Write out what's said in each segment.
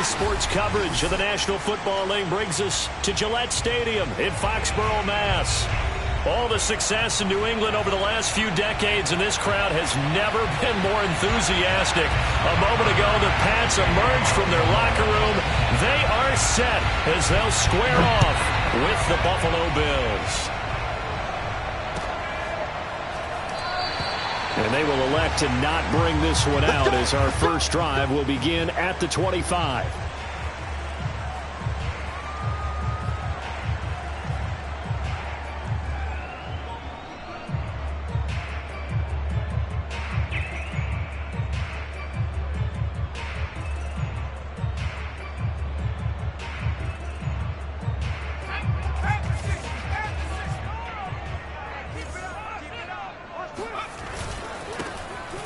sports coverage of the National Football League brings us to Gillette Stadium in Foxborough, Mass. All the success in New England over the last few decades, and this crowd has never been more enthusiastic. A moment ago, the Pats emerged from their locker room. They are set as they'll square off with the Buffalo Bills. And they will elect to not bring this one out as our first drive will begin at the 25.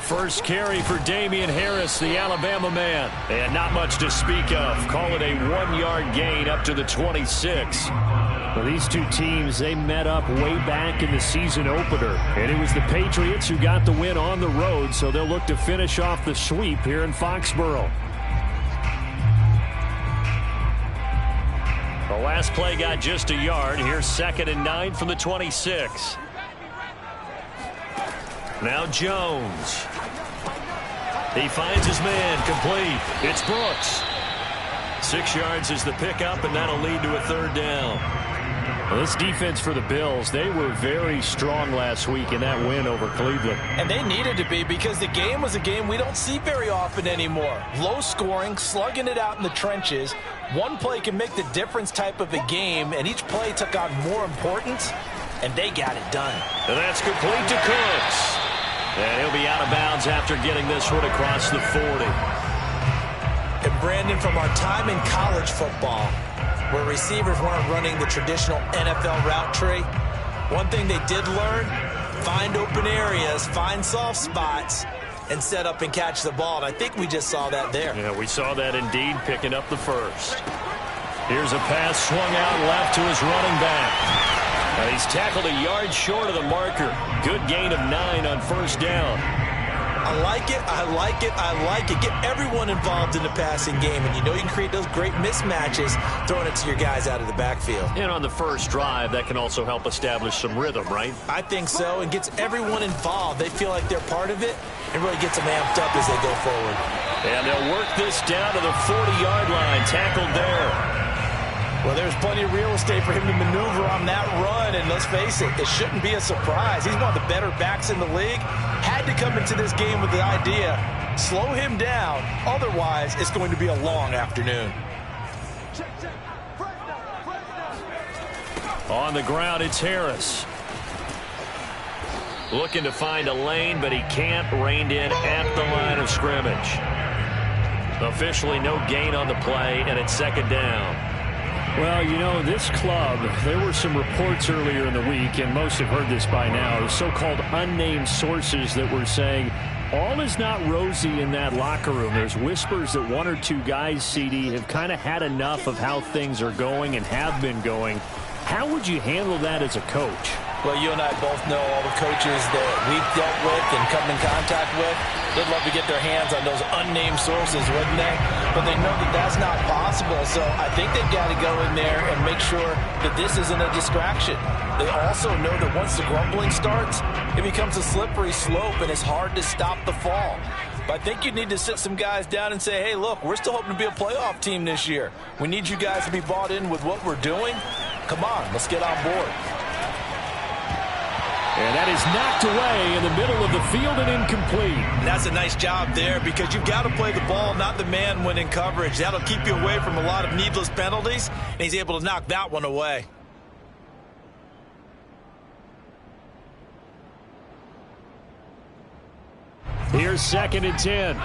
First carry for Damian Harris, the Alabama man. And not much to speak of. Call it a 1-yard gain up to the 26. Well, these two teams, they met up way back in the season opener. And it was the Patriots who got the win on the road, so they'll look to finish off the sweep here in Foxborough. The last play got just a yard. Here's 2nd and 9 from the 26. Now Jones. He finds his man, complete. It's Brooks. 6 yards is the pickup, and that'll lead to a 3rd down. Well, this defense for the Bills, they were very strong last week in that win over Cleveland. And they needed to be, because the game was a game we don't see very often anymore. Low scoring, slugging it out in the trenches. One play can make the difference type of a game, and each play took on more importance, and they got it done. And that's complete to Cooks. And he'll be out of bounds after getting this one across the 40. And Brandon, from our time in college football, where receivers weren't running the traditional NFL route tree, one thing they did learn, find open areas, find soft spots, and set up and catch the ball. And I think we just saw that there. Yeah, we saw that indeed, picking up the first. Here's a pass swung out left to his running back. He's tackled a yard short of the marker. Good gain of 9 on 1st down. I like it, I like it, I like it. Get everyone involved in the passing game, and you know you can create those great mismatches throwing it to your guys out of the backfield. And on the first drive, that can also help establish some rhythm, right? I think so, and gets everyone involved. They feel like they're part of it, and really gets them amped up as they go forward. And they'll work this down to the 40-yard line, tackled there. Well, there's plenty of real estate for him to maneuver on that run, and let's face it, it shouldn't be a surprise. He's one of the better backs in the league. Had to come into this game with the idea, slow him down, otherwise it's going to be a long afternoon. On the ground, it's Harris. Looking to find a lane, but he can't. Reined in at the line of scrimmage. Officially no gain on the play, and it's 2nd down. Well, you know, this club, there were some reports earlier in the week, and most have heard this by now, so-called unnamed sources that were saying all is not rosy in that locker room. There's whispers that 1 or 2 guys, CD, have kind of had enough of how things are going and have been going. How would you handle that as a coach? Well, you and I both know all the coaches that we've dealt with and come in contact with. They'd love to get their hands on those unnamed sources, wouldn't they? But they know that that's not possible, so I think they've got to go in there and make sure that this isn't a distraction. They also know that once the grumbling starts, it becomes a slippery slope, and it's hard to stop the fall. But I think you need to sit some guys down and say, hey, look, we're still hoping to be a playoff team this year. We need you guys to be bought in with what we're doing. Come on, let's get on board. And that is knocked away in the middle of the field and incomplete. And that's a nice job there, because you've got to play the ball, not the man when in coverage. That'll keep you away from a lot of needless penalties, and he's able to knock that one away. Here's 2nd and 10.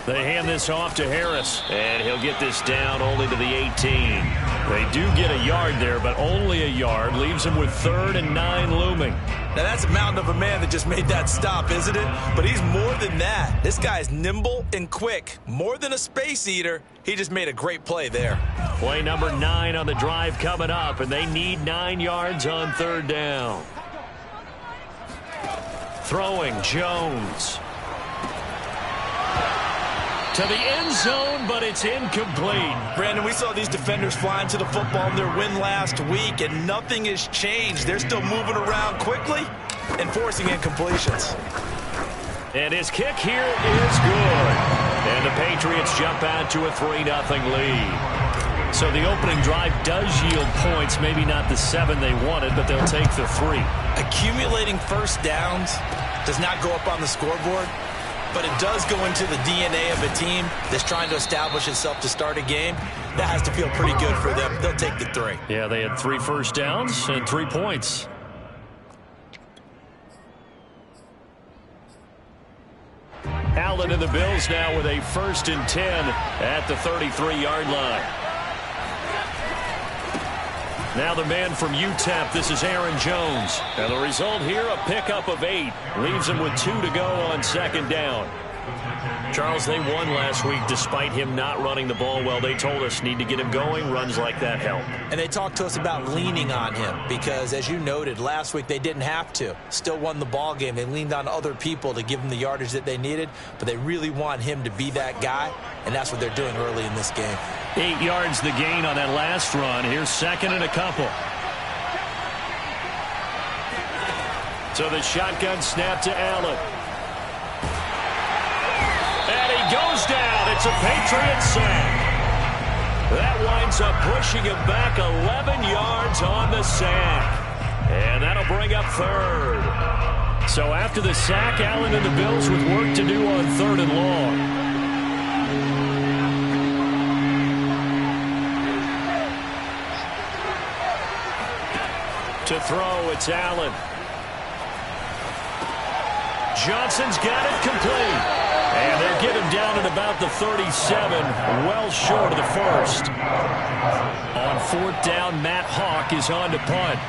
They hand this off to Harris, and he'll get this down only to the 18. They do get a yard there, but only a yard. Leaves him with 3rd and 9 looming. Now, that's a mountain of a man that just made that stop, isn't it? But he's more than that. This guy's nimble and quick. More than a space eater. He just made a great play there. Play number 9 on the drive coming up, and they need 9 yards on 3rd down. Throwing, Jones. To the end zone, but it's incomplete. Brandon, we saw these defenders flying to the football in their win last week, and nothing has changed. They're still moving around quickly and forcing incompletions. And his kick here is good. And the Patriots jump out to a 3-0 lead. So the opening drive does yield points, maybe not the 7 they wanted, but they'll take the 3. Accumulating first downs does not go up on the scoreboard, but it does go into the DNA of a team that's trying to establish itself to start a game. That has to feel pretty good for them. They'll take the 3. Yeah, they had 3 first downs and 3 points. Allen and the Bills now with a 1st and 10 at the 33-yard line. Now the man from UTEP, this is Aaron Jones. And the result here, a pickup of 8. Leaves him with 2 to go on 2nd down. Charles, they won last week despite him not running the ball well. They told us need to get him going. Runs like that help. And they talked to us about leaning on him because, as you noted, last week they didn't have to. Still won the ball game. They leaned on other people to give them the yardage that they needed, but they really want him to be that guy, and that's what they're doing early in this game. 8 yards the gain on that last run. Here's 2nd and a couple. So the shotgun snap to Allen. And he goes down. It's a Patriot sack. That winds up pushing him back 11 yards on the sack. And that'll bring up 3rd. So after the sack, Allen and the Bills with work to do on 3rd and long. To throw, it's Allen. Johnson's got it complete. And they'll get him down at about the 37, well short of the 1st. On 4th down, Matt Hawk is on to punt.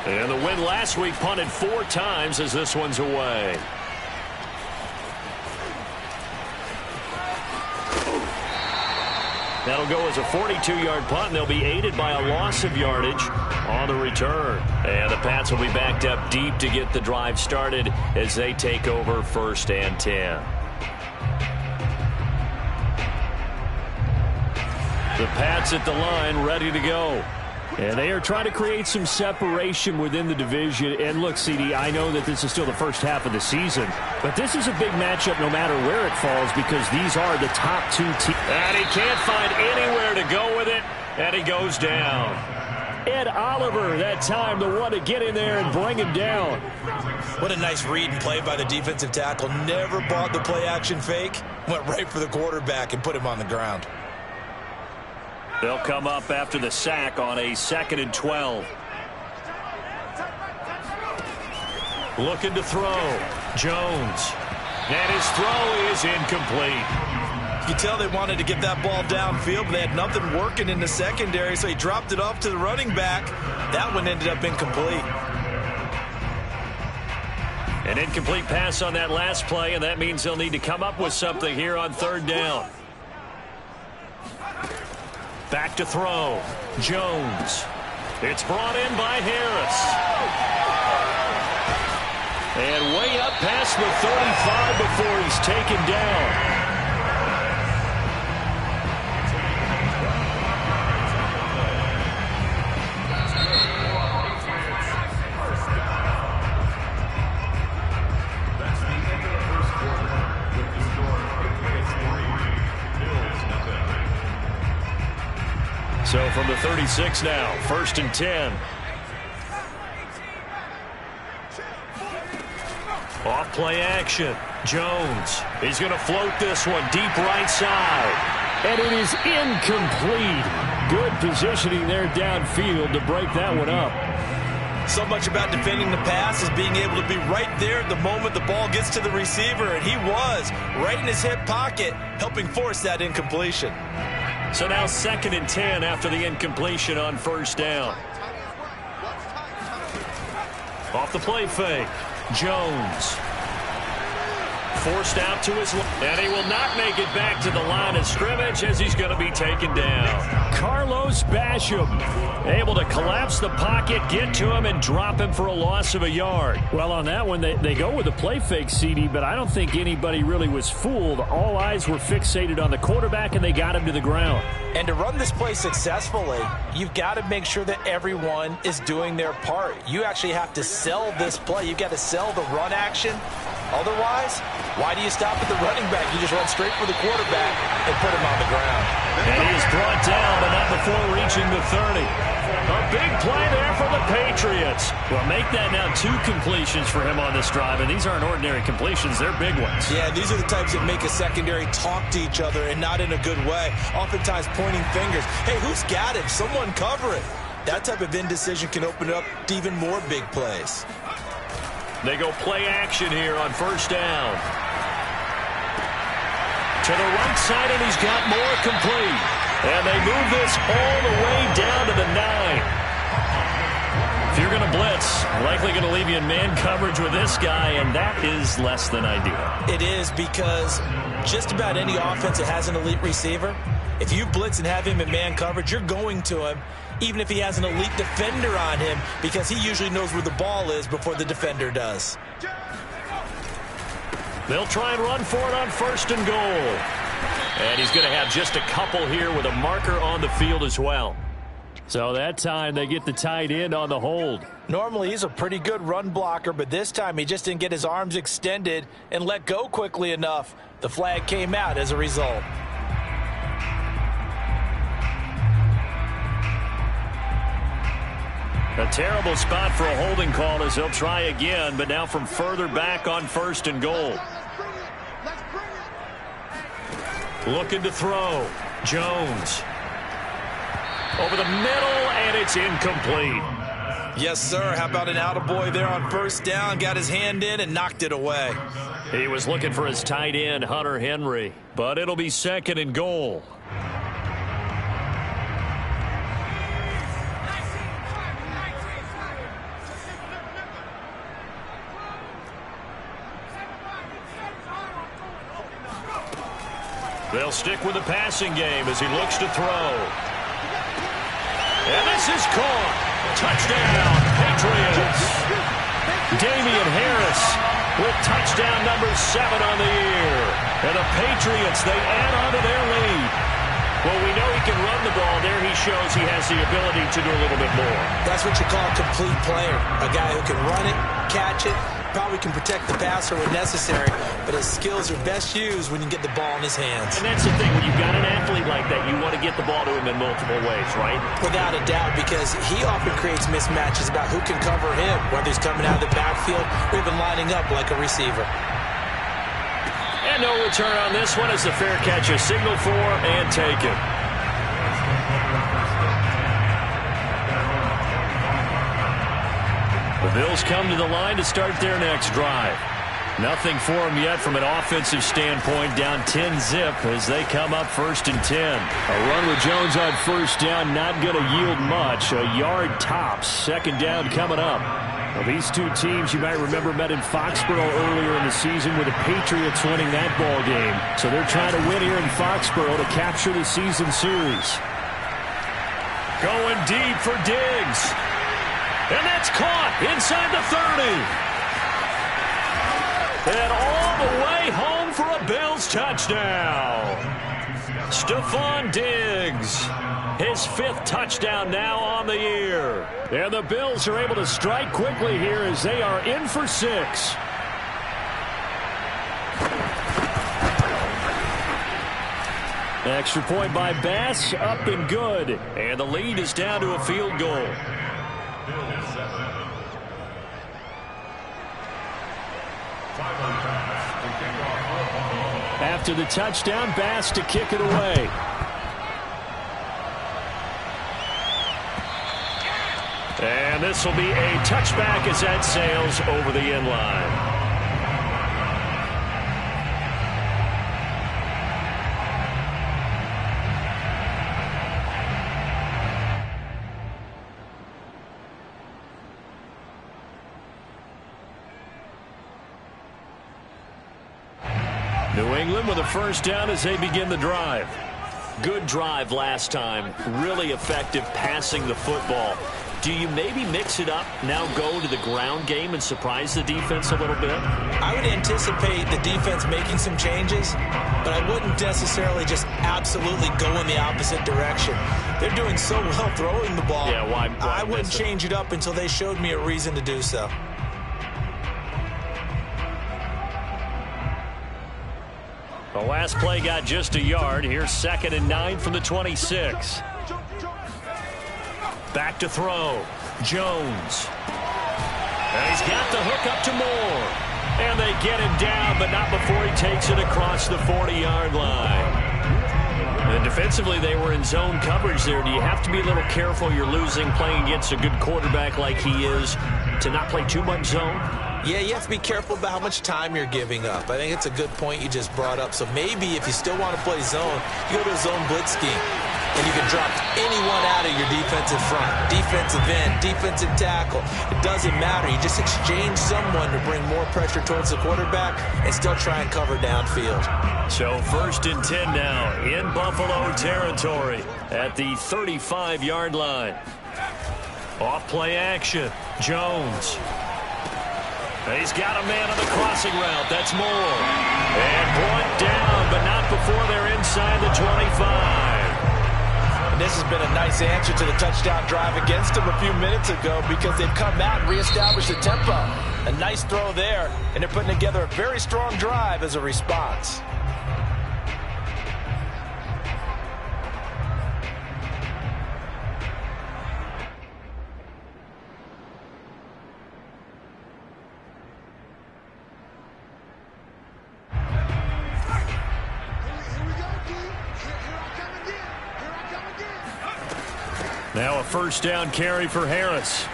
And the win last week punted 4 times as this one's away. That'll go as a 42-yard punt, and they'll be aided by a loss of yardage on the return. And the Pats will be backed up deep to get the drive started as they take over 1st and 10. The Pats at the line, ready to go. And they are trying to create some separation within the division. And look, CD, I know that this is still the first half of the season, but this is a big matchup no matter where it falls because these are the top 2 teams. And he can't find anywhere to go with it, and he goes down. Ed Oliver, that time, the one to get in there and bring him down. What a nice read and play by the defensive tackle. Never bought the play-action fake. Went right for the quarterback and put him on the ground. They'll come up after the sack on a 2nd and 12. Looking to throw. Jones. And his throw is incomplete. You can tell they wanted to get that ball downfield, but they had nothing working in the secondary, so he dropped it off to the running back. That one ended up incomplete. An incomplete pass on that last play, and that means they'll need to come up with something here on 3rd down. Back to throw. Jones. It's brought in by Harris. And way up past the 35 before he's taken down. So from the 36 now, 1st and 10. Off play action. Jones. He's going to float this one deep right side. And it is incomplete. Good positioning there downfield to break that one up. So much about defending the pass is being able to be right there at the moment the ball gets to the receiver, and he was right in his hip pocket, helping force that incompletion. So now 2nd and 10 after the incompletion on 1st down. Off the play fake. Jones. forced out to his left. And he will not make it back to the line of scrimmage as he's going to be taken down. Carlos Basham able to collapse the pocket, get to him, and drop him for a loss of a yard. Well, on that one, they go with a play fake, CD, but I don't think anybody really was fooled. All eyes were fixated on the quarterback, and they got him to the ground. And to run this play successfully, you've got to make sure that everyone is doing their part. You actually have to sell this play. You've got to sell the run action. Otherwise, why do you stop at the running back? You just run straight for the quarterback and put him on the ground. And he is brought down, but not before reaching the 30. A big play there for the Patriots. Well, make that now 2 completions for him on this drive, and these aren't ordinary completions. They're big ones. Yeah, these are the types that make a secondary talk to each other and not in a good way. Oftentimes pointing fingers. Hey, who's got him? Someone cover it. That type of indecision can open up to even more big plays. They go play action here on first down. To the right side, and he's got more complete. And they move this all the way down to the 9. If you're going to blitz, likely going to leave you in man coverage with this guy, and that is less than ideal. It is, because just about any offense that has an elite receiver, if you blitz and have him in man coverage, you're going to him, even if he has an elite defender on him, because he usually knows where the ball is before the defender does. They'll try and run for it on first and goal. And he's going to have just a couple here with a marker on the field as well. So that time they get the tight end on the hold. Normally he's a pretty good run blocker, but this time he just didn't get his arms extended and let go quickly enough. The flag came out as a result. A terrible spot for a holding call as he'll try again, but now from further back on first and goal. Looking to throw. Jones. Over the middle, and it's incomplete. Yes, sir. How about an attaboy there on first down? Got his hand in and knocked it away. He was looking for his tight end, Hunter Henry, but it'll be second and goal. They'll stick with the passing game as he looks to throw. And this is caught. Touchdown, Patriots. Damian Harris with touchdown number 7 on the year. And the Patriots, they add on to their lead. Well, we know he can run the ball. There he shows he has the ability to do a little bit more. That's what you call a complete player. A guy who can run it, catch it, probably can protect the passer when necessary, but his skills are best used when you get the ball in his hands. And that's the thing. When you've got an athlete like that, you want to get the ball to him in multiple ways, right? Without a doubt, because he often creates mismatches about who can cover him, whether he's coming out of the backfield or even lining up like a receiver. And no return on this one as the fair catch is signaled for and taken. The Bills come to the line to start their next drive. Nothing for them yet from an offensive standpoint, down 10-zip as they come up first and 10. A run with Jones on first down, not going to yield much. A yard tops. Second down coming up. Well, these two teams, you might remember, met in Foxborough earlier in the season with the Patriots winning that ball game. So they're trying to win here in Foxborough to capture the season series. Going deep for Diggs. And that's caught inside the 30. And all the way home for a Bills touchdown. Stephon Diggs, his 5th touchdown now on the year. And the Bills are able to strike quickly here as they are in for 6. Extra point by Bass, up and good. And the lead is down to a field goal. After the touchdown, Bass to kick it away. And this will be a touchback as that sails over the end line. New England with a first down as they begin the drive. Good drive last time. Really effective passing the football. Do you maybe mix it up, now go to the ground game and surprise the defense a little bit? I would anticipate the defense making some changes, but I wouldn't necessarily just absolutely go in the opposite direction. They're doing so well throwing the ball. Yeah, why I wouldn't change it up until they showed me a reason to do so. The last play got just a yard. Here's 2nd and 9 from the 26. Back to throw. Jones. And he's got the hook up to Moore. And they get him down, but not before he takes it across the 40-yard line. And defensively, they were in zone coverage there. Do you have to be a little careful? You're losing playing against a good quarterback like he is to not play too much zone? Yeah, you have to be careful about how much time you're giving up. I think it's a good point you just brought up. So maybe if you still want to play zone, you go to a zone blitz scheme. And you can drop anyone out of your defensive front, defensive end, defensive tackle. It doesn't matter. You just exchange someone to bring more pressure towards the quarterback and still try and cover downfield. So 1st and 10 now in Buffalo territory at the 35-yard line. Off play action. Jones. He's got a man on the crossing route. That's Moore. And brought down, but not before they're inside the 25. And this has been a nice answer to the touchdown drive against them a few minutes ago because they've come out and reestablished the tempo. A nice throw there, and they're putting together a very strong drive as a response. Now a first down carry for Harris.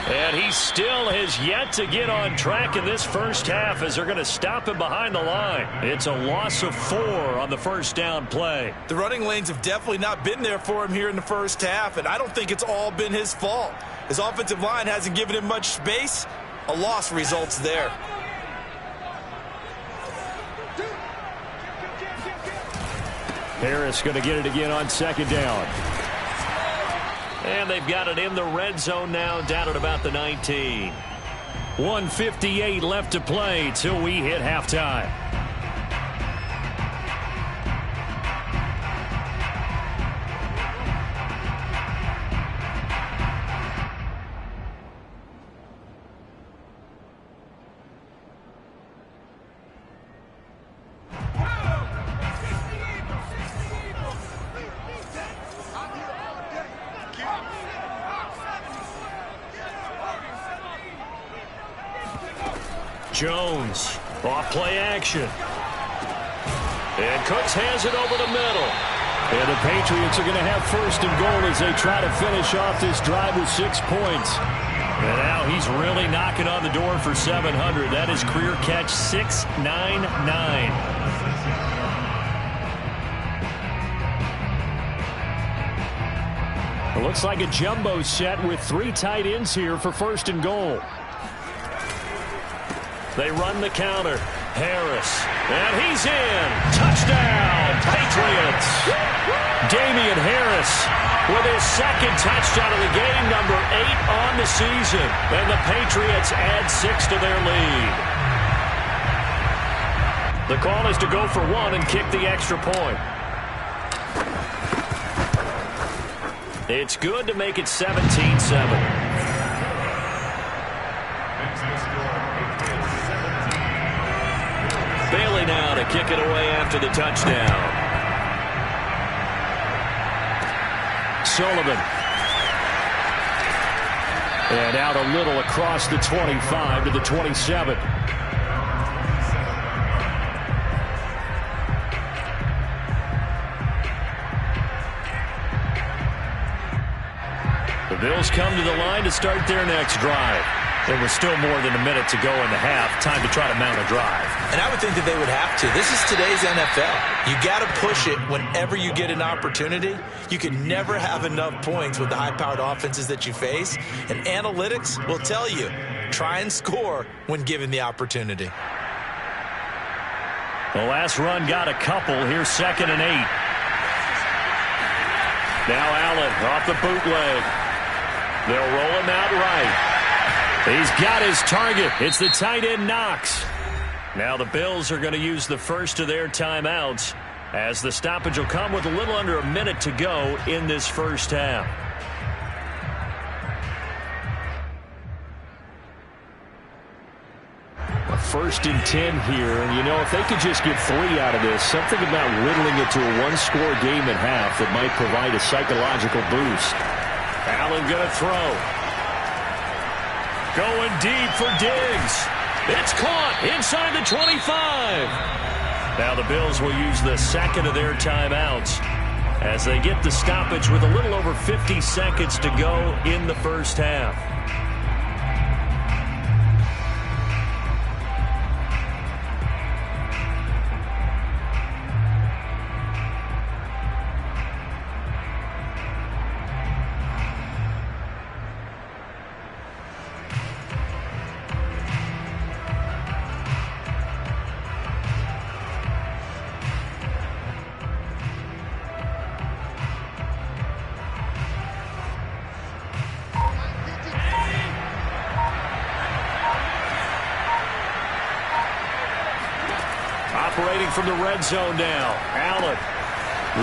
And he still has yet to get on track in this first half as they're going to stop him behind the line. It's a loss of 4 on the first down play. The running lanes have definitely not been there for him here in the first half, and I don't think it's all been his fault. His offensive line hasn't given him much space. A loss results there. Harris going to get it again on 2nd down. And they've got it in the red zone now, down at about the 19. 1:58 left to play till we hit halftime. Jones, off play action. And Cooks has it over the middle. And the Patriots are going to have 1st and goal as they try to finish off this drive with 6 points. And now he's really knocking on the door for 700. That is career catch 699. It looks like a jumbo set with 3 tight ends here for 1st and goal. They run the counter. Harris. And he's in. Touchdown, Patriots. Damian Harris with his 2nd touchdown of the game, number 8 on the season. And the Patriots add 6 to their lead. The call is to go for 1 and kick the extra point. It's good to make it 17-7. Bailey now to kick it away after the touchdown. Sullivan. And out a little across the 25 to the 27. The Bills come to the line to start their next drive. There was still more than a minute to go in the half. Time to try to mount a drive. And I would think that they would have to. This is today's NFL. You got to push it whenever you get an opportunity. You can never have enough points with the high-powered offenses that you face. And analytics will tell you, try and score when given the opportunity. The last run got a couple. Here's 2nd and 8. Now Allen off the bootleg. They'll roll him out right. He's got his target. It's the tight end Knox. Now the Bills are going to use the first of their timeouts, as the stoppage will come with a little under a minute to go in this first half. A 1st and 10 here. And, you know, if they could just get 3 out of this, something about whittling it to a one-score game at half that might provide a psychological boost. Allen going to throw. Going deep for Diggs. It's caught inside the 25. Now the Bills will use the second of their timeouts as they get the stoppage with a little over 50 seconds to go in the first half. Operating from the red zone now. Allen.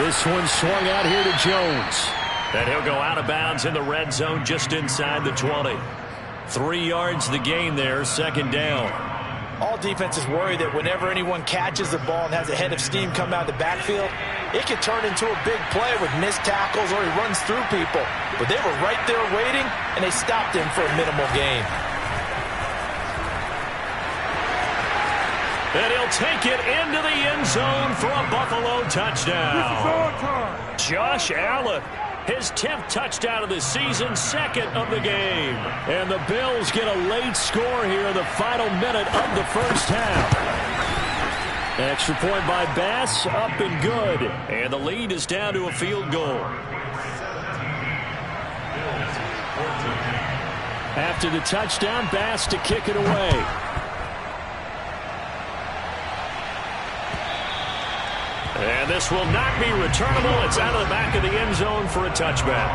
This one swung out here to Jones. And he'll go out of bounds in the red zone just inside the 20. 3 yards the gain there, 2nd down. All defenses worry that whenever anyone catches the ball and has a head of steam come out of the backfield, it can turn into a big play with missed tackles or he runs through people. But they were right there waiting, and they stopped him for a minimal gain. And he'll take it into the end zone for a Buffalo touchdown. Josh Allen, his 10th touchdown of the season, 2nd of the game. And the Bills get a late score here in the final minute of the first half. Extra point by Bass, up and good. And the lead is down to a field goal. After the touchdown, Bass to kick it away. And this will not be returnable. It's out of the back of the end zone for a touchback.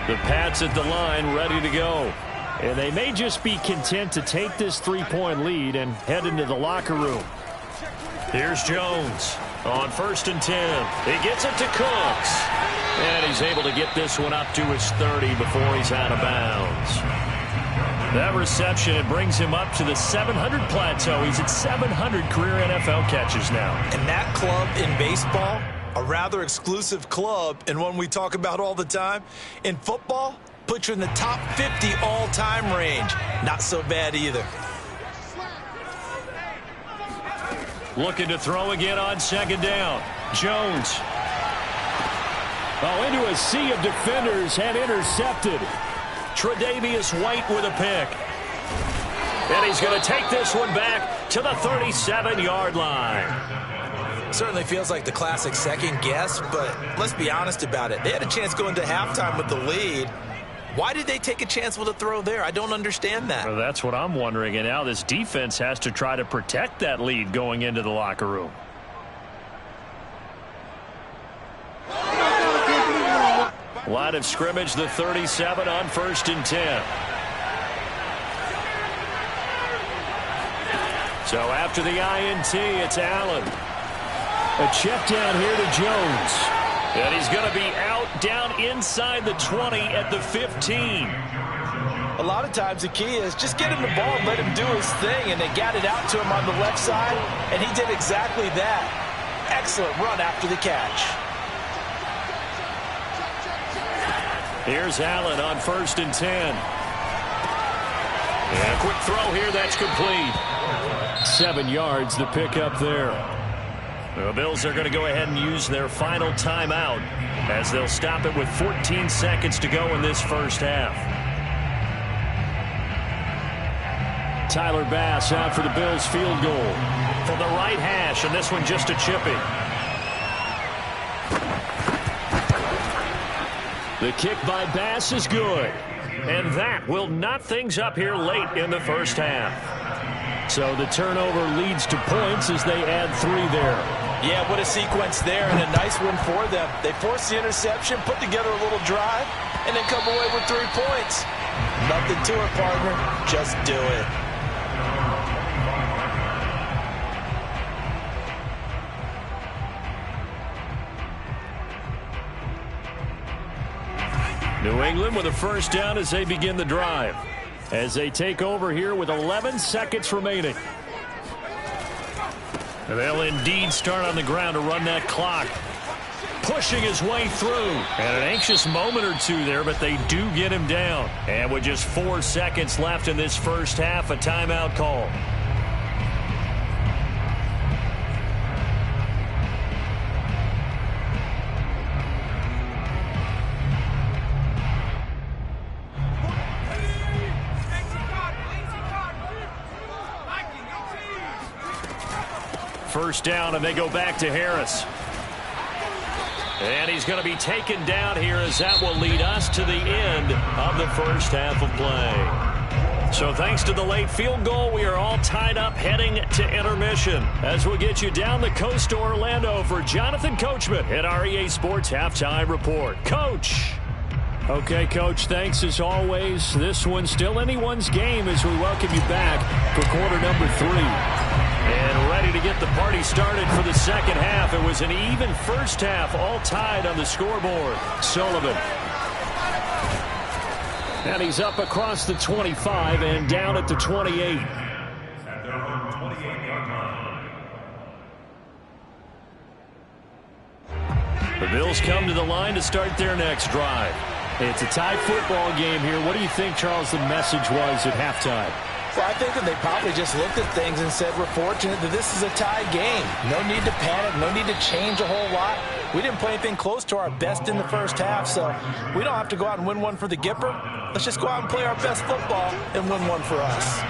The Pats at the line, ready to go. And they may just be content to take this 3-point lead and head into the locker room. Here's Jones on 1st and 10. He gets it to Cooks. And he's able to get this one up to his 30 before he's out of bounds. That reception, it brings him up to the 700 plateau. He's at 700 career NFL catches now. And that club in baseball, a rather exclusive club and one we talk about all the time. In football, puts you in the top 50 all-time range. Not so bad either. Looking to throw again on 2nd down. Jones. Oh, into a sea of defenders and intercepted. Tre'Davious White with a pick. And he's going to take this one back to the 37-yard line. Certainly feels like the classic second guess, but let's be honest about it. They had a chance going to halftime with the lead. Why did they take a chance with a throw there? I don't understand that. Well, that's what I'm wondering. And now this defense has to try to protect that lead going into the locker room. Line of scrimmage, the 37 on 1st and 10. So after the INT, it's Allen. A check down here to Jones. And he's going to be out down inside the 20 at the 15. A lot of times the key is just get him the ball and let him do his thing, and they got it out to him on the left side, and he did exactly that. Excellent run after the catch. Here's Allen on 1st and 10. And a quick throw here, that's complete. 7 yards, the pickup there. The Bills are going to go ahead and use their final timeout as they'll stop it with 14 seconds to go in this first half. Tyler Bass out for the Bills field goal. From the right hash, and this one just a chippy. The kick by Bass is good. And that will knot things up here late in the first half. So the turnover leads to points as they add 3 there. Yeah, what a sequence there, and a nice one for them. They forced the interception, put together a little drive, and then come away with 3 points. Nothing to it, partner. Just do it. New England with a first down as they begin the drive. As they take over here with 11 seconds remaining. And they'll indeed start on the ground to run that clock. Pushing his way through. And an anxious moment or two there, but they do get him down. And with just 4 seconds left in this first half, a timeout call. First down, and they go back to Harris. And he's going to be taken down here as that will lead us to the end of the first half of play. So thanks to the late field goal, we are all tied up heading to intermission. As we'll get you down the coast to Orlando for Jonathan Coachman at our EA Sports Halftime Report. Coach. Okay, Coach, thanks as always. This one's still anyone's game as we welcome you back for quarter number 3. And ready to get the party started for the second half. It was an even first half, all tied on the scoreboard. Sullivan. And he's up across the 25 and down at the 28. The Bills come to the line to start their next drive. It's a tie football game here. What do you think, Charles, the message was at halftime? Well, I think that they probably just looked at things and said, we're fortunate that this is a tie game. No need to panic, no need to change a whole lot. We didn't play anything close to our best in the first half, so we don't have to go out and win one for the Gipper. Let's just go out and play our best football and win one for us.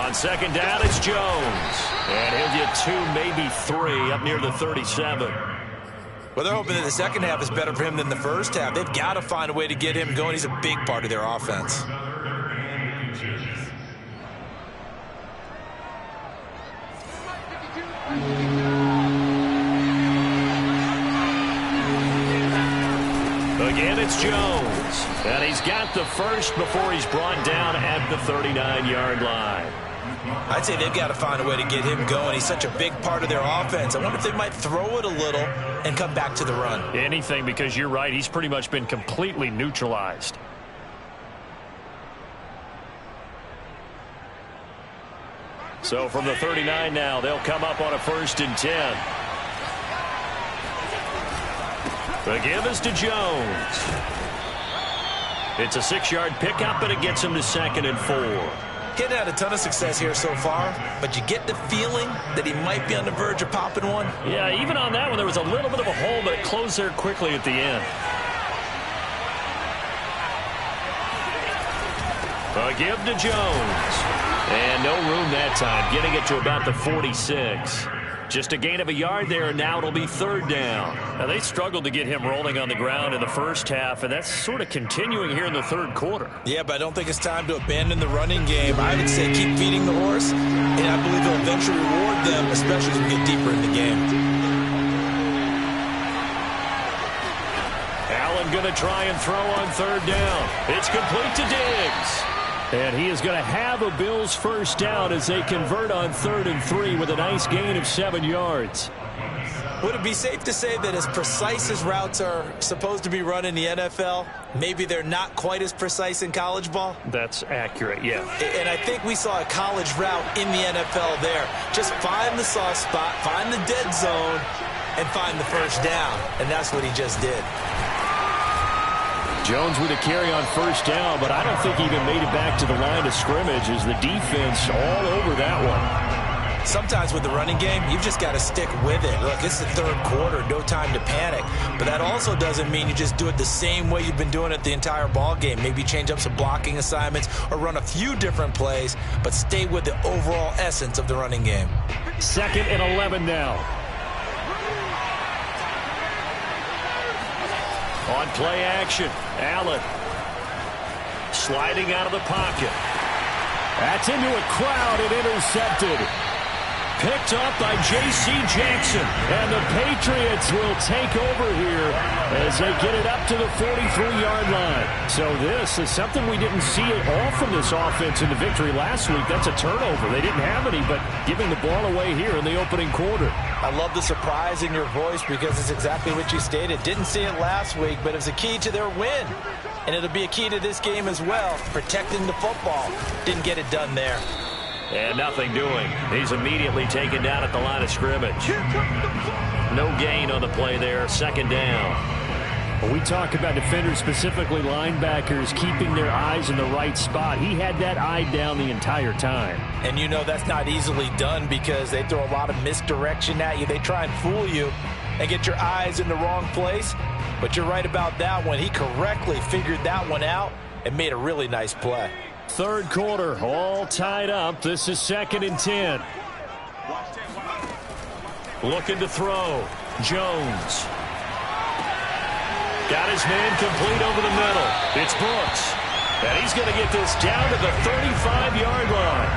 On second down, it's Jones. And he'll get 2, maybe 3 up near the 37. Well, they're hoping that the second half is better for him than the first half. They've got to find a way to get him going. He's a big part of their offense. Again, it's Jones. And he's got the first before he's brought down at the 39-yard line. I'd say they've got to find a way to get him going. He's such a big part of their offense. I wonder if they might throw it a little and come back to the run. Anything, because you're right. He's pretty much been completely neutralized. So from the 39 now, they'll come up on a 1st and 10. The give is to Jones. It's a 6-yard pickup, and it gets him to 2nd and 4. Getting had a ton of success here so far, but you get the feeling that he might be on the verge of popping one. Yeah, even on that one, there was a little bit of a hole, but it closed there quickly at the end. A give to Jones. And no room that time, getting it to about the 46. Just a gain of a yard there, and now it'll be 3rd down. Now, they struggled to get him rolling on the ground in the first half, and that's sort of continuing here in the 3rd quarter. Yeah, but I don't think it's time to abandon the running game. I would say keep feeding the horse, and I believe he'll eventually reward them, especially as we get deeper in the game. Allen going to try and throw on 3rd down. It's complete to Diggs. And he is going to have a Bills first down as they convert on 3rd and 3 with a nice gain of 7 yards. Would it be safe to say that as precise as routes are supposed to be run in the NFL, maybe they're not quite as precise in college ball? That's accurate, yeah. And I think we saw a college route in the NFL there. Just find the soft spot, find the dead zone, and find the first down. And that's what he just did. Jones with a carry on 1st down, but I don't think he even made it back to the line of scrimmage as the defense all over that one. Sometimes with the running game, you've just got to stick with it. Look, it's the third quarter, no time to panic. But that also doesn't mean you just do it the same way you've been doing it the entire ball game. Maybe change up some blocking assignments or run a few different plays, but stay with the overall essence of the running game. 2nd and 11 now. On play action, Allen sliding out of the pocket. That's into a crowd and intercepted. Picked up by J.C. Jackson. And the Patriots will take over here as they get it up to the 43-yard line. So this is something we didn't see at all from this offense in the victory last week. That's a turnover. They didn't have any, but giving the ball away here in the opening quarter. I love the surprise in your voice because it's exactly what you stated. Didn't see it last week, but it was a key to their win. And it'll be a key to this game as well, protecting the football. Didn't get it done there. And nothing doing. He's immediately taken down at the line of scrimmage. No gain on the play there. 2nd down. When we talk about defenders, specifically linebackers, keeping their eyes in the right spot, he had that eye down the entire time. And you know that's not easily done because they throw a lot of misdirection at you. They try and fool you and get your eyes in the wrong place. But you're right about that one. He correctly figured that one out and made a really nice play. 3rd quarter, all tied up. This is 2nd and 10. Looking to throw. Jones. Got his man complete over the middle. It's Brooks. And he's going to get this down to the 35-yard line.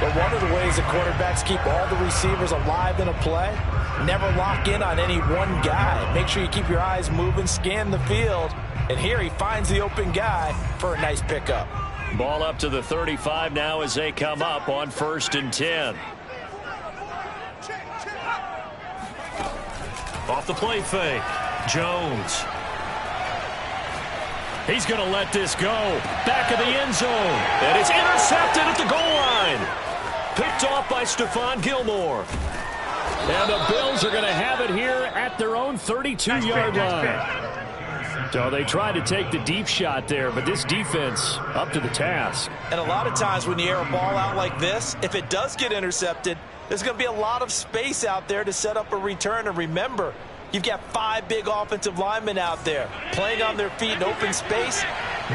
But one of the ways the quarterbacks keep all the receivers alive in a play, never lock in on any one guy. Make sure you keep your eyes moving, scan the field. And here he finds the open guy for a nice pickup. Ball up to the 35 now as they come up on 1st and 10. Off the play fake. Jones. He's going to let this go. Back of the end zone. And it's intercepted at the goal line. Picked off by Stephon Gilmore. And the Bills are going to have it here at their own 32-yard line. So they tried to take the deep shot there, but this defense up to the task. And a lot of times when you air a ball out like this, if it does get intercepted, there's going to be a lot of space out there to set up a return. And remember, you've got 5 big offensive linemen out there playing on their feet in open space.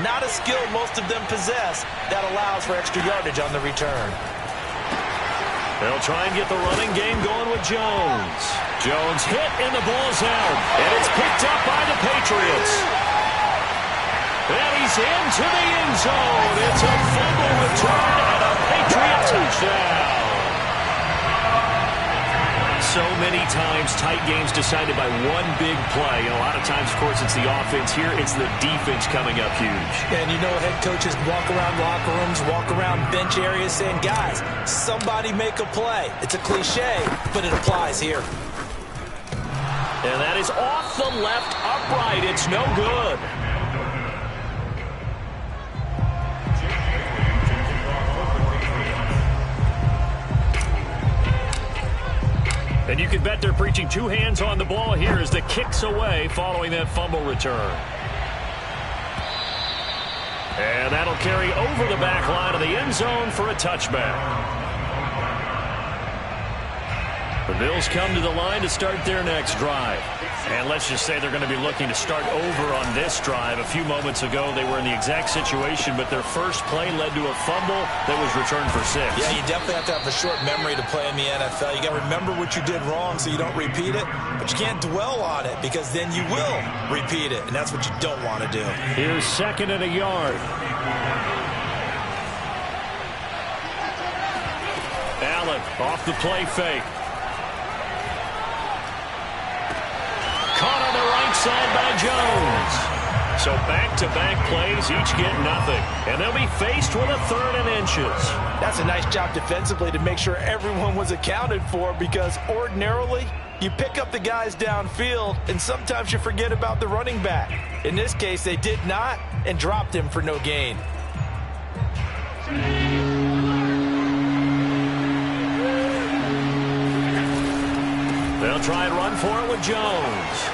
Not a skill most of them possess that allows for extra yardage on the return. They'll try and get the running game going with Jones. Jones hit and the ball's out. And it's picked up by the Patriots. And he's into the end zone. It's a fumble return and a Patriot touchdown. So many times tight games decided by one big play. And a lot of times, of course, it's the offense. Here, it's the defense coming up huge. And you know head coaches walk around locker rooms, walk around bench areas saying, guys, somebody make a play. It's a cliche, but it applies here. And that is off the left upright. It's no good. And you can bet they're preaching 2 hands on the ball here as the kick's away following that fumble return. And that'll carry over the back line of the end zone for a touchback. The Bills come to the line to start their next drive. And let's just say they're going to be looking to start over on this drive. A few moments ago, they were in the exact situation, but their first play led to a fumble that was returned for 6. Yeah, you definitely have to have a short memory to play in the NFL. You got to remember what you did wrong so you don't repeat it, but you can't dwell on it because then you will repeat it, and that's what you don't want to do. Here's 2nd and a yard. Allen off the play fake. Caught on the right side by Jones. So back-to-back plays, each get nothing. And they'll be faced with a 3rd and inches. That's a nice job defensively to make sure everyone was accounted for because ordinarily you pick up the guys downfield and sometimes you forget about the running back. In this case, they did not and dropped him for no gain. They'll try and run for it with Jones.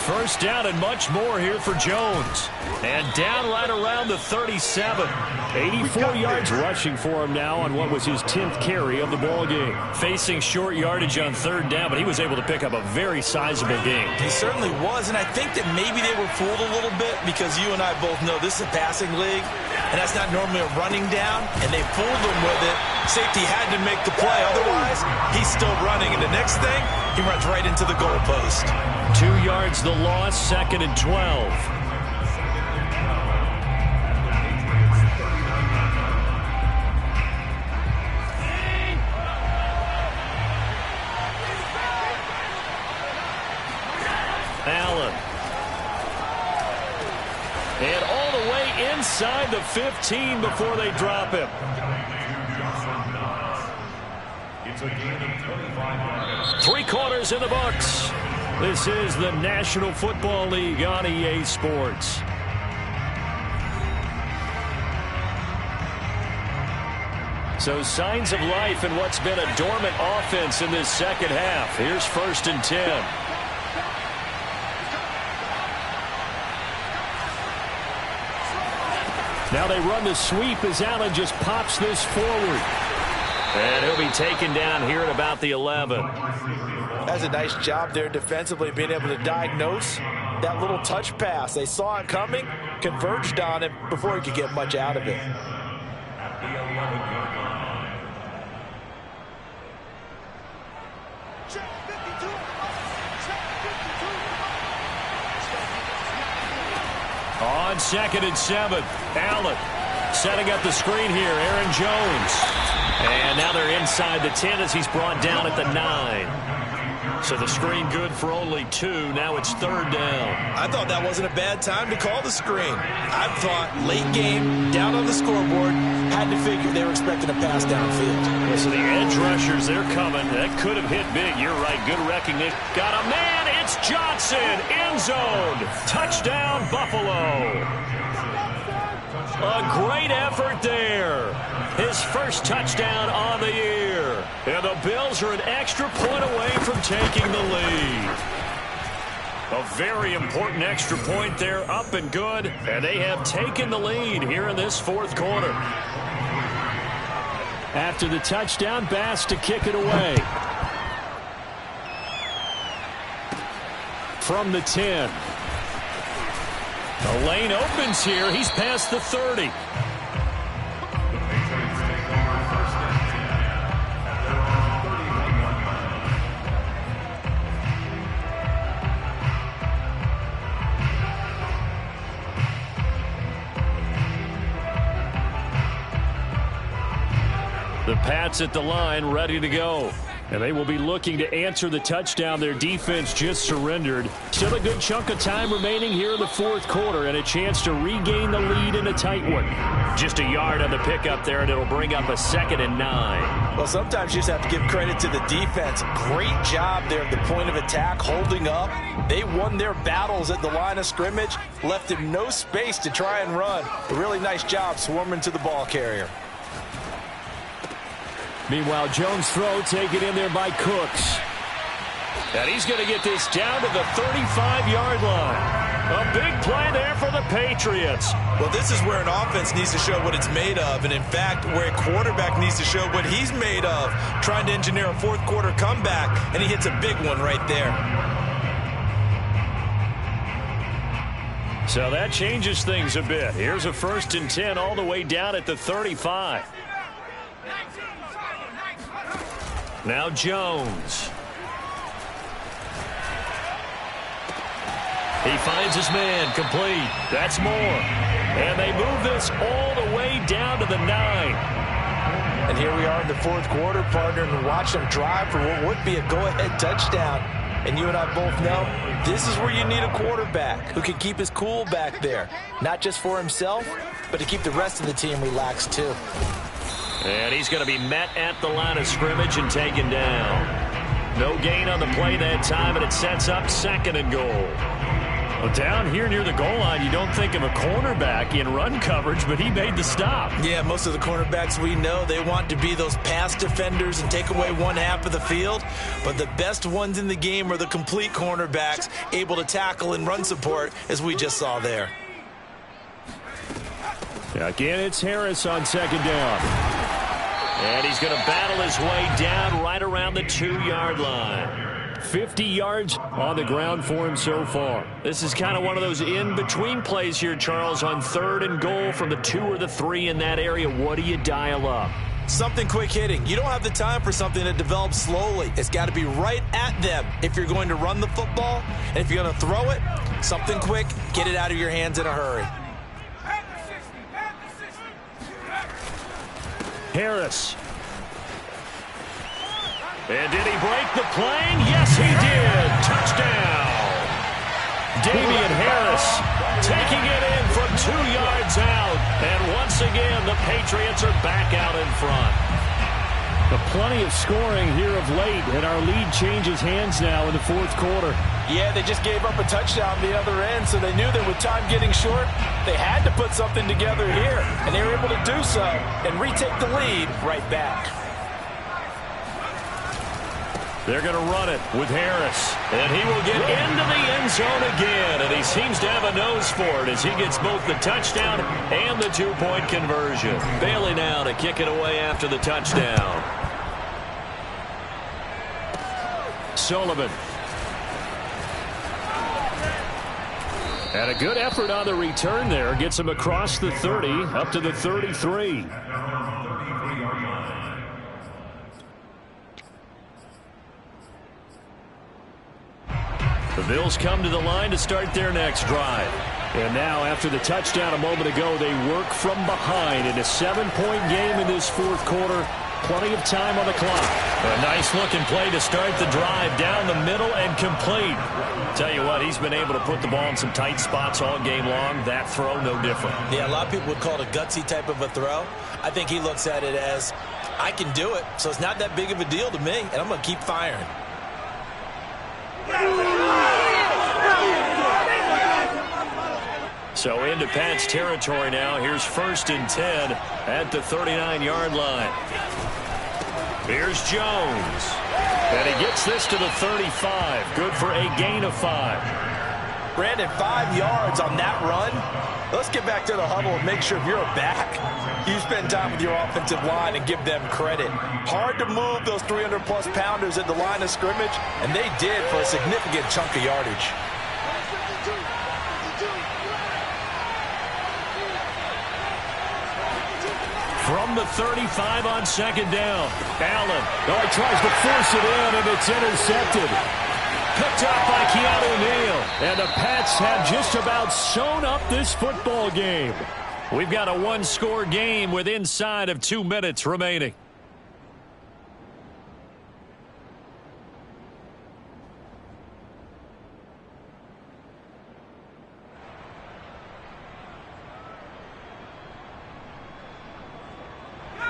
First down and much more here for Jones. And down right around the 37. 84 yards rushing for him now on what was his 10th carry of the ball game. Facing short yardage on third down, but he was able to pick up a very sizable gain. He certainly was, and I think that maybe they were fooled a little bit because you and I both know this is a passing league, and that's not normally a running down, and they fooled him with it. Safety had to make the play. Otherwise, he's still running, and the next thing, he runs right into the goalpost. 2 yards the loss, 2nd and 12. Allen. And all the way inside the 15 before they drop him. Three quarters in the books. This is the National Football League on EA Sports. So signs of life in what's been a dormant offense in this second half. Here's 1st and 10. Now they run the sweep as Allen just pops this forward. And he'll be taken down here at about the 11. That's a nice job there defensively, being able to diagnose that little touch pass. They saw it coming, converged on it before he could get much out of it. On 2nd and 7, Allen setting up the screen here. Aaron Jones. And now they're inside the 10 as he's brought down at the 9. So the screen good for only 2. Now it's 3rd down. I thought that wasn't a bad time to call the screen. I thought late game, down on the scoreboard, had to figure they were expecting a pass downfield. So the edge rushers, they're coming. That could have hit big. You're right. Good recognition. Got a man. It's Johnson. End zone. Touchdown, Buffalo. A great effort there. His first touchdown on the year. And the Bills are an extra point away from taking the lead. A very important extra point there, up and good. And they have taken the lead here in this 4th quarter. After the touchdown, Bass to kick it away. From the 10. The lane opens here. He's past the 30. The Pats at the line, ready to go. And they will be looking to answer the touchdown their defense just surrendered. Still a good chunk of time remaining here in the 4th quarter and a chance to regain the lead in a tight one. Just a yard on the pickup there, and it'll bring up a 2nd and 9. Well, sometimes you just have to give credit to the defense. Great job there at the point of attack, holding up. They won their battles at the line of scrimmage, left him no space to try and run. A really nice job swarming to the ball carrier. Meanwhile, Jones' throw taken in there by Cooks. And he's going to get this down to the 35-yard line. A big play there for the Patriots. Well, this is where an offense needs to show what it's made of. And, in fact, where a quarterback needs to show what he's made of. Trying to engineer a 4th quarter comeback, and he hits a big one right there. So that changes things a bit. Here's a 1st and 10 all the way down at the 35. Now Jones. He finds his man, complete. That's more. And they move this all the way down to the 9. And here we are in the 4th quarter, partner, and watch them drive for what would be a go-ahead touchdown. And you and I both know this is where you need a quarterback who can keep his cool back there. Not just for himself, but to keep the rest of the team relaxed too. And he's going to be met at the line of scrimmage and taken down. No gain on the play that time, and it sets up 2nd and goal. Well, down here near the goal line, you don't think of a cornerback in run coverage, but he made the stop. Yeah, most of the cornerbacks we know, they want to be those pass defenders and take away one half of the field. But the best ones in the game are the complete cornerbacks, able to tackle and run support, as we just saw there. Again, it's Harris on second down. And he's going to battle his way down right around the 2-yard line. 50 yards on the ground for him so far. This is kind of one of those in-between plays here, Charles, on 3rd and goal from the 2 or the 3 in that area. What do you dial up? Something quick hitting. You don't have the time for something that develops slowly. It's got to be right at them if you're going to run the football. And if you're going to throw it, something quick, get it out of your hands in a hurry. Harris. And did he break the plane? Yes, he did. Touchdown. Damian Harris taking it in from 2 yards out. And once again, the Patriots are back out in front. Plenty of scoring here of late, and our lead changes hands now in the 4th quarter. Yeah, they just gave up a touchdown the other end, so they knew that with time getting short, they had to put something together here. And they were able to do so and retake the lead right back. They're going to run it with Harris. And he will get into the end zone again. And he seems to have a nose for it as he gets both the touchdown and the 2-point conversion. Bailey now to kick it away after the touchdown. Sullivan. And a good effort on the return there. Gets him across the 30 up to the 33. The Bills come to the line to start their next drive. And now, after the touchdown a moment ago, they work from behind in a 7-point game in this 4th quarter. Plenty of time on the clock. A nice-looking play to start the drive down the middle and complete. Tell you what, he's been able to put the ball in some tight spots all game long. That throw, no different. Yeah, a lot of people would call it a gutsy type of a throw. I think he looks at it as, I can do it, so it's not that big of a deal to me, and I'm going to keep firing. So into Pat's territory now. Here's 1st and 10 at the 39-yard line. Here's Jones. And he gets this to the 35. Good for a gain of 5. Brandon, 5 yards on that run. Let's get back to the huddle and make sure if you're a back, you spend time with your offensive line and give them credit. Hard to move those 300-plus pounders at the line of scrimmage, and they did for a significant chunk of yardage. From the 35 on 2nd down. Allen. Oh, he tries to force it in, and it's intercepted. Picked up by Keanu Neal. And the Pats have just about sewn up this football game. We've got a 1-score game with inside of 2 minutes remaining.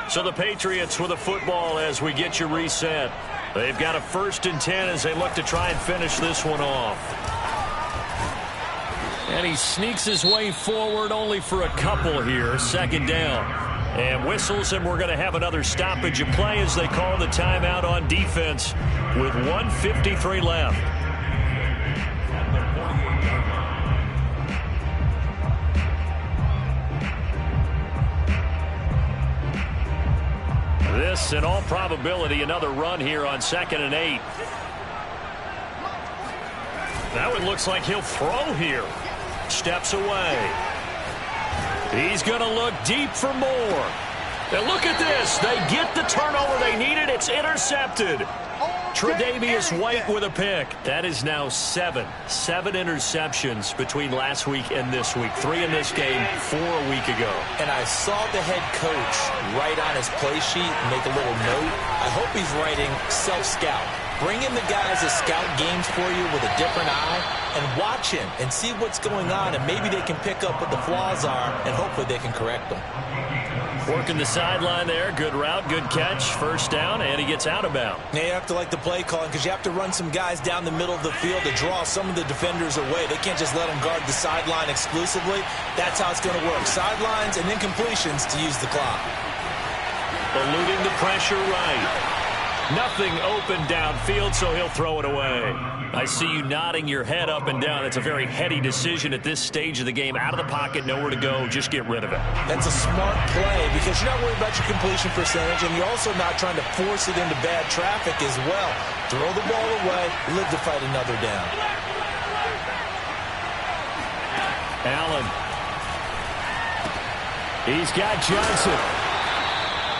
So the Patriots with a football as we get you reset. They've got a 1st and 10 as they look to try and finish this one off. And he sneaks his way forward only for a couple here. 2nd down. And whistles, and we're going to have another stoppage of play as they call the timeout on defense with 1:53 left. This, in all probability, another run here on 2nd and 8. That one looks like he'll throw here. Steps away. He's going to look deep for more. And look at this. They get the turnover they needed. It's intercepted. Tre'Davious White with a pick. That is now 7 interceptions between last week and this week. 3 in this game, 4 a week ago. And I saw the head coach write on his play sheet, make a little note. I hope he's writing self-scout. Bring in the guys that scout games for you with a different eye and watch him and see what's going on, and maybe they can pick up what the flaws are, and hopefully they can correct them. Working the sideline there. Good route, good catch. First down, and he gets out of bounds. Now you have to like the play calling because you have to run some guys down the middle of the field to draw some of the defenders away. They can't just let them guard the sideline exclusively. That's how it's going to work. Sidelines and then completions to use the clock. Eluding the pressure right. Nothing open downfield, so he'll throw it away. I see you nodding your head up and down. That's a very heady decision at this stage of the game. Out of the pocket, nowhere to go. Just get rid of it. That's a smart play because you're not worried about your completion percentage, and you're also not trying to force it into bad traffic as well. Throw the ball away, live to fight another down. Allen. He's got Johnson.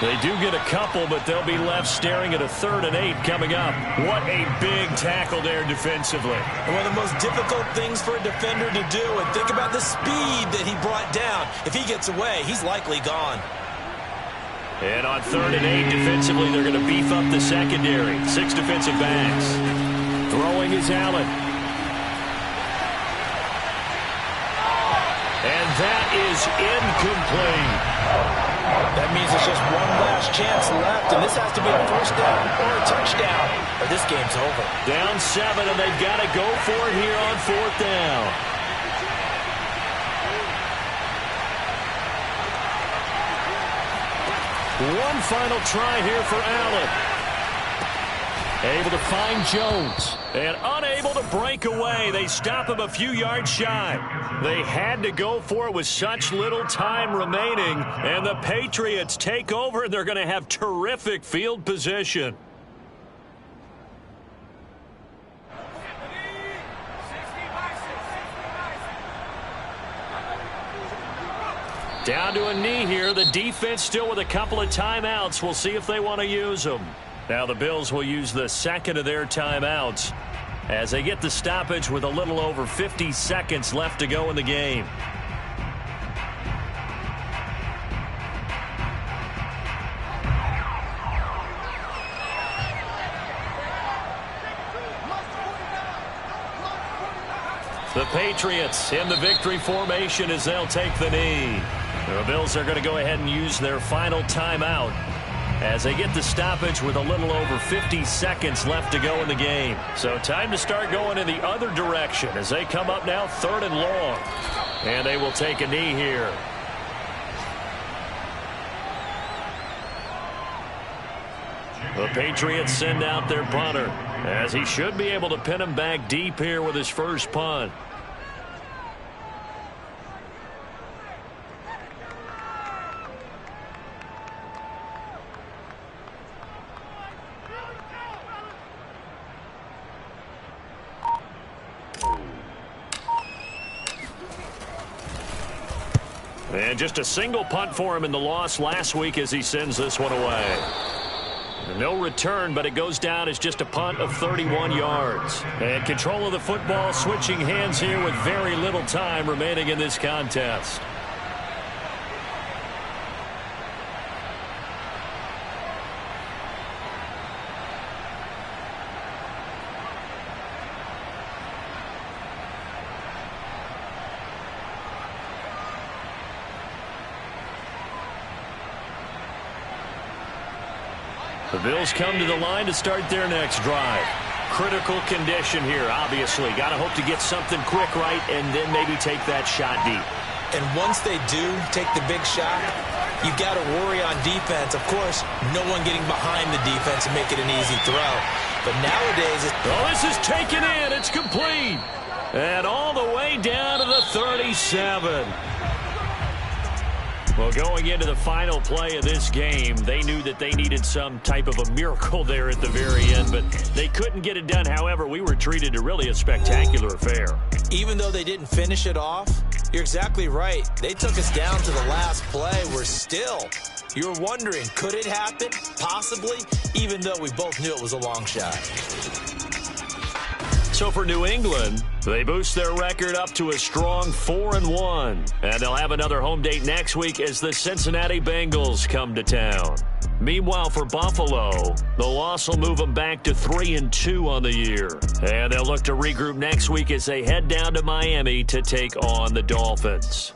They do get a couple, but they'll be left staring at a 3rd and 8 coming up. What a big tackle there defensively. One of the most difficult things for a defender to do, and think about the speed that he brought down. If he gets away, he's likely gone. And on 3rd and 8 defensively, they're going to beef up the secondary. 6 defensive backs. Throwing is Allen. And that is incomplete. That means it's just one last chance left, and this has to be a first down or a touchdown, or this game's over. Down 7, and they've got to go for it here on 4th down. One final try here for Allen. Able to find Jones. And unable to break away. They stop him a few yards shy. They had to go for it with such little time remaining. And the Patriots take over, and they're going to have terrific field position. Down to a knee here. The defense still with a couple of timeouts. We'll see if they want to use them. Now the Bills will use the second of their timeouts as they get the stoppage with a little over 50 seconds left to go in the game. The Patriots in the victory formation as they'll take the knee. The Bills are going to go ahead and use their final timeout as they get the stoppage with a little over 50 seconds left to go in the game. So time to start going in the other direction as they come up now 3rd and long. And they will take a knee here. The Patriots send out their punter as he should be able to pin him back deep here with his first punt. And just a single punt for him in the loss last week as he sends this one away. No return, but it goes down as just a punt of 31 yards. And control of the football switching hands here with very little time remaining in this contest. The Bills come to the line to start their next drive. Critical condition here, obviously. Got to hope to get something quick right and then maybe take that shot deep. And once they do take the big shot, you've got to worry on defense. Of course, no one getting behind the defense and make it an easy throw. But nowadays, this is taken in. It's complete. And all the way down to the 37. Well, going into the final play of this game, they knew that they needed some type of a miracle there at the very end, but they couldn't get it done. However, we were treated to really a spectacular affair. Even though they didn't finish it off, you're exactly right. They took us down to the last play. We're still, you're wondering, could it happen? Possibly, even though we both knew it was a long shot. So for New England, they boost their record up to a strong 4-1. And they'll have another home date next week as the Cincinnati Bengals come to town. Meanwhile, for Buffalo, the loss will move them back to 3-2 on the year. And they'll look to regroup next week as they head down to Miami to take on the Dolphins.